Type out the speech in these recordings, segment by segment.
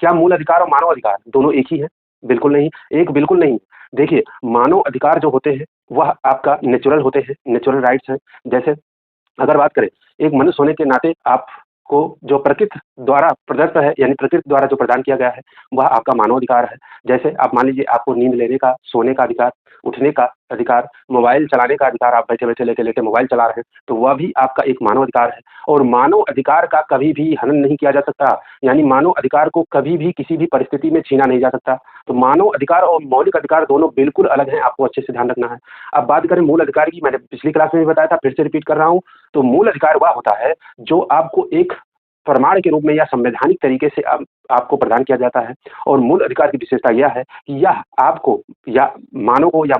क्या मूल अधिकार और मानव अधिकार दोनों एक ही हैं? बिल्कुल नहीं, एक बिल्कुल नहीं। देखिए, मानव अधिकार जो होते हैं, वह आपका नेचुरल होते हैं, नेचुरल राइट्स हैं। जैसे अगर बात करें, एक मनुष्य होने के नाते आपको जो प्रकृति द्वारा प्रदत्त है, यानी प्रकृति द्वारा जो प्रदान किया गया है, वह आपका मानव अधिकार है। जैसे आप मान लीजिए आपको नींद लेने का, सोने का अधिकार, उठने का अधिकार, मोबाइल चलाने का अधिकार, आप बैठे-बैठे, लेटे-लेटे मोबाइल चला रहे हैं, तो वह भी आपका एक मानव अधिकार है और मानव अधिकार का कभी भी हनन नहीं किया जा सकता, यानी मानव अधिकार को कभी भी किसी भी परिस्थिति में छीना नहीं जा सकता। तो मानव अधिकार और मौलिक अधिकार दोनों बिल्कुल अलग हैं, आपको अच्छे से ध्यान रखना है। अब बात करें मूल अधिकार की, मैंने पिछली क्लास में भी बताया था, फिर से रिपीट कर रहा हूँ। तो मूल अधिकार वह होता है जो आपको एक प्रमाण के रूप में या संवैधानिक तरीके से आपको प्रदान किया जाता है और मूल अधिकार की विशेषता यह है कि यह आपको या मानव को या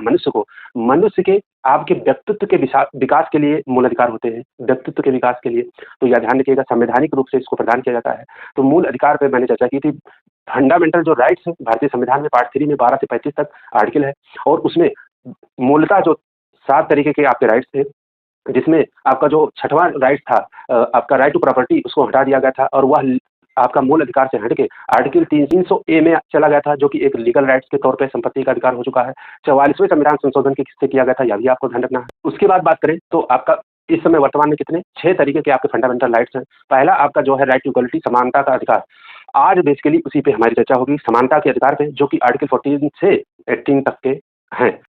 मनुष्य के आपके व्यक्तित्व के विकास के लिए मूल अधिकार होते हैं, व्यक्तित्व के विकास के लिए। तो यह ध्यान रखिएगा, संवैधानिक रूप से इसको प्रदान किया जाता है। तो मूल अधिकार पे मैंने चर्चा की थी। फंडामेंटल जो राइट्स हैं, भारतीय संविधान में पार्ट 3 में 12 से 35 तक आर्टिकल है और उसमें मूलतः जो 7 तरीके के आपके राइट्स थे, जिसमें आपका जो 6वां राइट था, आपका राइट टू प्रॉपर्टी, उसको हटा दिया गया था और वह आपका मूल अधिकार से हट के आर्टिकल 300 ए में चला गया था, जो कि एक लीगल राइट्स के तौर पे संपत्ति का अधिकार हो चुका है। 44वें संविधान संशोधन के किससे किया गया था, यह भी आपको ध्यान रखना है। उसके बाद बात करें तो आपका इस समय वर्तमान में कितने 6 तरीके के आपके फंडामेंटल राइट्स हैं। पहला आपका जो है राइट टू इक्वलिटी, समानता का अधिकार। आज बेसिकली उसी पे हमारी चर्चा होगी, समानता के अधिकार पे, जो कि आर्टिकल 14 से 18 तक के हैं।